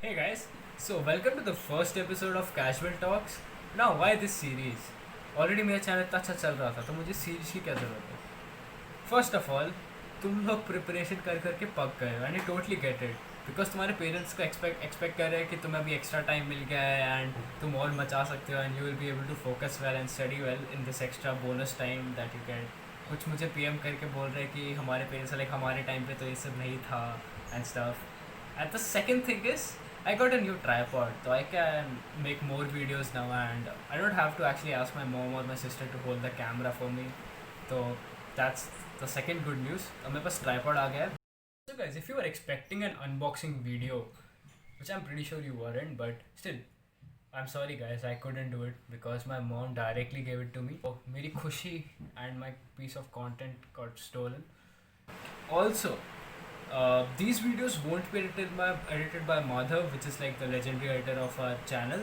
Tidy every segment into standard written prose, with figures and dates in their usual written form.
Hey guys, so welcome to the first episode of Casual Talks. Now, why this series? Already मेरा channel इतना अच्छा चल रहा था तो मुझे सीरीज की क्या ज़रूरत है. फर्स्ट ऑफ ऑल, तुम लोग प्रिपरेशन कर करके पक गए हो and I totally get it. Because तुम्हारे पेरेंट्स को एक्सपेक्ट कर रहे हैं कि तुम्हें अभी एक्स्ट्रा टाइम मिल गया है एंड तुम और मचा सकते हो and you will be able to focus well and study well in this extra bonus time that you get. कुछ मुझे पीएम करके बोल रहे हैं कि हमारे पेरेंट्स लाइक हमारे टाइम पे तो ये सब नहीं था and stuff. And the second thing is, I got a new tripod, so I can make more videos now, and I don't have to actually ask my mom or my sister to hold the camera for me. So that's the second good news. अब मेरे पास tripod आ गया है. So guys, if you were expecting an unboxing video, which I'm pretty sure you weren't, but still, I'm sorry guys, I couldn't do it because my mom directly gave it to me. So मेरी खुशी and my piece of content got stolen. Also, these videos won't be edited by Madhav, which is like the legendary editor of our channel.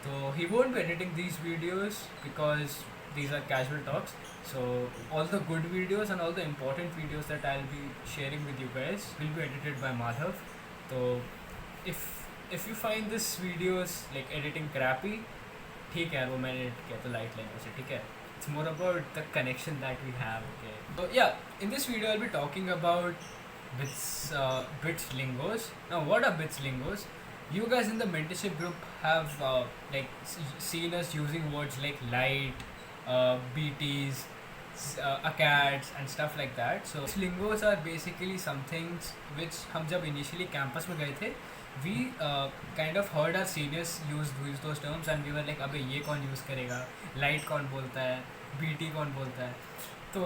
So he won't be editing these videos because these are casual talks. So all the good videos and all the important videos that I'll be sharing with you guys will be edited by Madhav. So if you find this videos like editing crappy, ठीक है, वो मैंने edit किया तो light लेंगे उसे, ठीक है. It's more about the connection that we have. Okay. So yeah, in this video I'll be talking about bits lingos. Now, what are bits lingos? You guys in the mentorship group have seen us using words like light, BTs, ACADs and stuff like that. So lingos are basically some things which हम जब initially campus में गए थे, we kind of heard our seniors use those terms and we were like अबे ये कौन use करेगा, light कौन बोलता है, BT कौन बोलता है. तो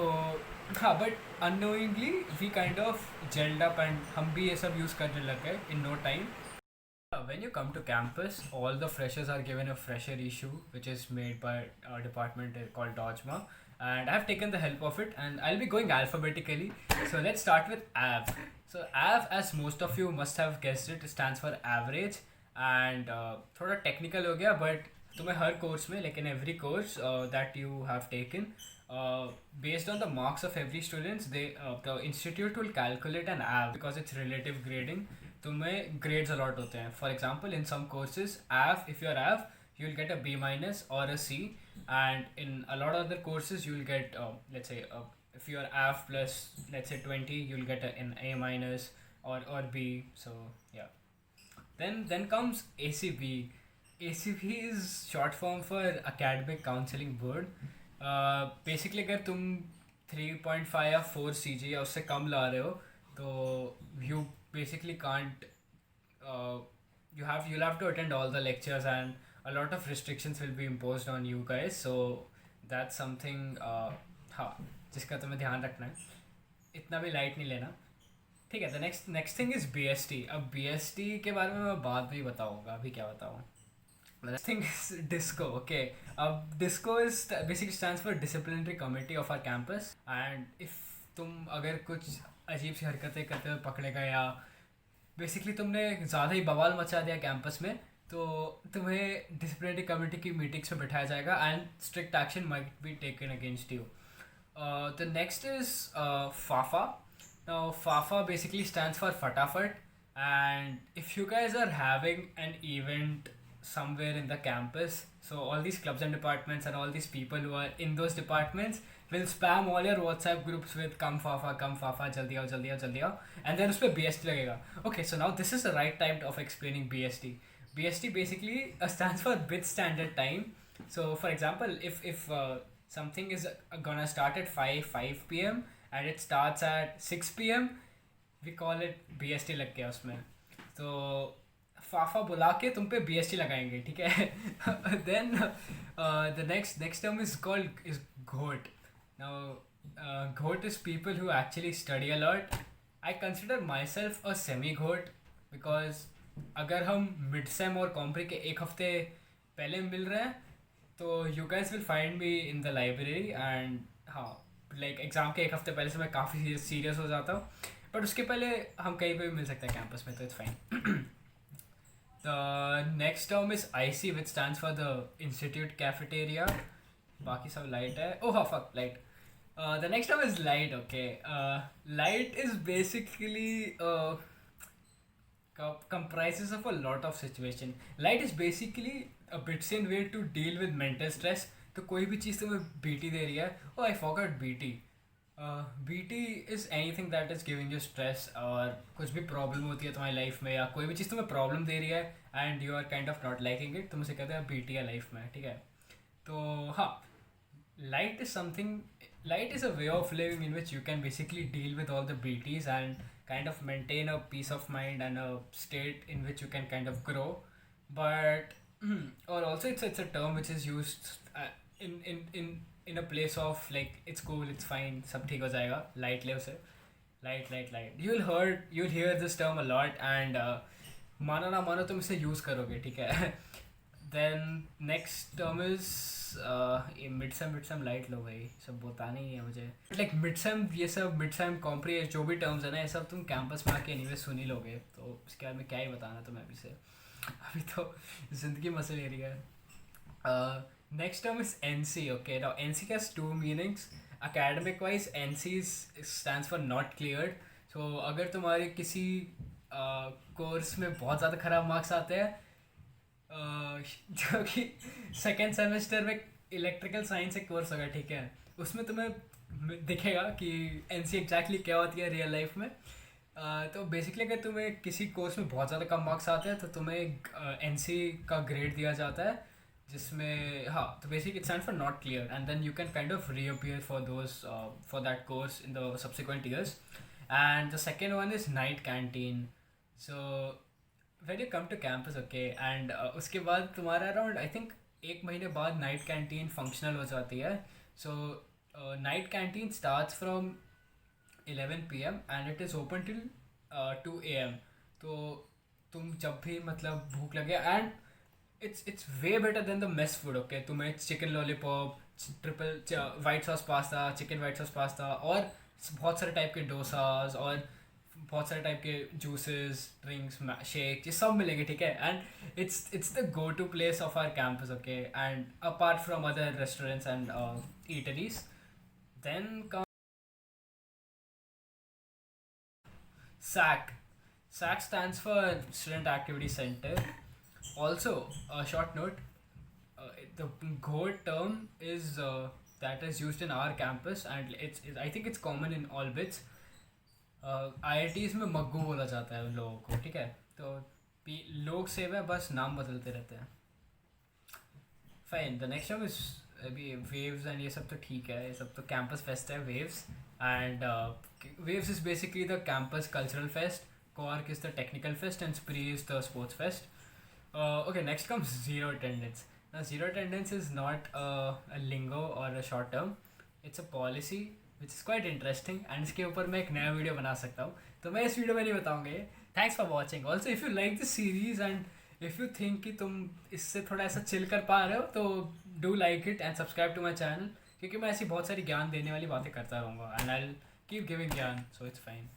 हाँ, but annoyingly we kind of gelled up and हम भी ये सब यूज़ करने लग गए in no time. When you come to campus, all the freshers are given a fresher issue, which is made by our department called Dodgema, and I've taken the help of it, and I'll be going alphabetically. So let's start with AV. So AV, as most of you must have guessed it, stands for average, and थोड़ा technical हो गया, but तुम्हें हर course में, like in every course that you have taken, based on the marks of every students, the institute will calculate an AV because it's relative grading. तुम्हें grades allot होते हैं. For example, in some courses, AV, if you're AV, you'll get a B minus or a C, and in a lot of other courses, you'll get let's say if you're AV plus let's say 20, you'll get an A minus or B. So yeah. Then comes ACB. ACB is short form for Academic Counseling Board. Basically अगर तुम 3.5 या 4 CG या उससे कम ला रहे हो तो you basically can't you'll have to attend all the lectures and a lot of restrictions will be imposed on you guys. So that's something हाँ जिसका तुम्हें ध्यान रखना है. इतना भी लाइट नहीं लेना, ठीक है. The next thing is BST. अब BST के बारे में मैं बाद में ही बताऊँगा, अभी क्या बताऊँ. The thing is DISCO. Okay, DISCO is basically stands for Disciplinary Committee of our campus. And if तुम अगर कुछ अजीब सी हरकतें करते हुए पकड़े गए या बेसिकली तुमने ज़्यादा ही बवाल मचा दिया कैंपस में, तो तुम्हें डिसिप्लिनरी कमेटी की मीटिंग्स में बिठाया जाएगा and strict action might be taken against you. The next is FAFA. Now FAFA basically stands for Fatafat, and if you guys are having an event somewhere in the campus, so all these clubs and departments and all these people who are in those departments will spam all your WhatsApp groups with come fafa jaldi aao, and then उसपे BST लगेगा. Okay, so now this is the right time of explaining BST. BST basically stands for bit standard time. So for example, if something is gonna start at 5 p.m. and it starts at 6 p.m, we call it BST लग गया उसमें. तो फाफा बुला के तुम पे BST लगाएंगे, ठीक है. Then the next term is called is ghot. Now ghot is people who actually study a lot. I consider myself a semi ghot because अगर हम मिड सेम और कॉम्प्री के एक हफ्ते पहले मिल रहे हैं तो you guys will find me in the library. And हाँ, लाइक एग्ज़ाम के एक हफ्ते पहले से मैं काफ़ी सीरियस हो जाता हूँ, बट उसके पहले हम कहीं पे भी मिल सकते हैं कैंपस में, तो it's fine. The next term is IC, which stands for the Institute Cafeteria. बाकी सब light है. Oh fuck, light. The next term is light. Okay. Light is basically comprises of a lot of situation. Light is basically a Bitcoin way to deal with mental stress. तो कोई भी चीज़ तुम्हें BT दे रही है, oh I forgot BT. BT is anything that is giving you stress, और कुछ भी problem होती है तुम्हारी लाइफ में या कोई भी चीज़ तुम्हें प्रॉब्लम दे रही है and you are kind of not liking it, तुम उसे कहते हैं बीटी है लाइफ में, ठीक है. तो हाँ, light is something, light is a way of living in which you can basically deal with all the BTs and kind of maintain a peace of mind and a state in which you can kind of grow. But or also it's a term which is used in a place of like it's cool, it's fine, सब ठीक हो जाएगा, light ले उसे, light. You'll hear this term a lot and मानो ना मानो तुम इसे यूज़ करोगे, ठीक है. Then next term is mid sem light लो भाई, सब बता नहीं है मुझे. लाइक मिड सेम, ये सब मिड सेम कॉम्प्रिहेंस जो भी टर्म्स है ना, ये सब तुम कैंपस में आके एनीवे सुन ही लोगे, तो इसके बारे में क्या ही बताना तुम्हें अभी से. अभी तो ज़िंदगी मसल ले रही है. Next term is N C. Okay, now N C has two meanings. academic wise NC stands for not cleared. So अगर तुम्हारे किसी कोर्स में बहुत ज़्यादा ख़राब मार्क्स आते हैं, जो कि सेकेंड सेमेस्टर में इलेक्ट्रिकल साइंस एक कोर्स होगा, ठीक है, उसमें तुम्हें दिखेगा कि एन सी एग्जैक्टली क्या होती है रियल लाइफ में. तो बेसिकली अगर तुम्हें किसी कोर्स में बहुत ज़्यादा कम मार्क्स आते हैं तो तुम्हें एन सी का ग्रेड दिया जाता है, जिसमें हाँ, तो basic it stand for not clear and then you can kind of reappear for those for that course in the subsequent years. And the second one is night canteen. So when you come to campus, okay, and उसके बाद तुम्हारा around I think एक महीने बाद night canteen functional हो जाती है. So night canteen starts from 11 PM and it is open till 2 AM. तो तुम जब भी मतलब भूख लगे, and it's way better than the mess food. Okay, तुम्हें chicken lollipop, triple white sauce pasta, chicken white sauce pasta और बहुत सारे टाइप के डोसाज और बहुत सारे टाइप के जूसेस, ड्रिंक्स, शेक, ये सब मिलेंगे, ठीक है. And it's the go to place of our campus. Okay, and apart from other restaurants and eateries. Then SAC. SAC stands for Student Activity Center. Also, a short note, the GOAT term is that is used in our campus and it's I think it's common in all bits. IITs में मग्गू बोला जाता है उन लोगों को, ठीक है. तो लोग सेव है, बस नाम बदलते रहते हैं. Fine. The next term is अभी वेव्स एंड ये सब तो ठीक है, ये सब तो कैंपस फेस्ट है. Waves and waves is basically the campus cultural fest. Cork is the technical fest and स्प्री is the sports fest. Okay, next comes zero attendance. Now, zero attendance is not a lingo or a short term. It's a policy which is quite interesting and इसके ऊपर मैं एक नया video बना सकता हूँ, तो मैं इस वीडियो में नहीं बताऊँगा ये. Thanks for watching. Also if you like this series and if you think कि तुम इससे थोड़ा ऐसा चिल कर पा रहे हो, तो do like it and subscribe to my channel, क्योंकि मैं ऐसी बहुत सारी ज्ञान देने वाली बातें करता रहूँगा and I will keep giving ज्ञान, सो इट्स फाइन.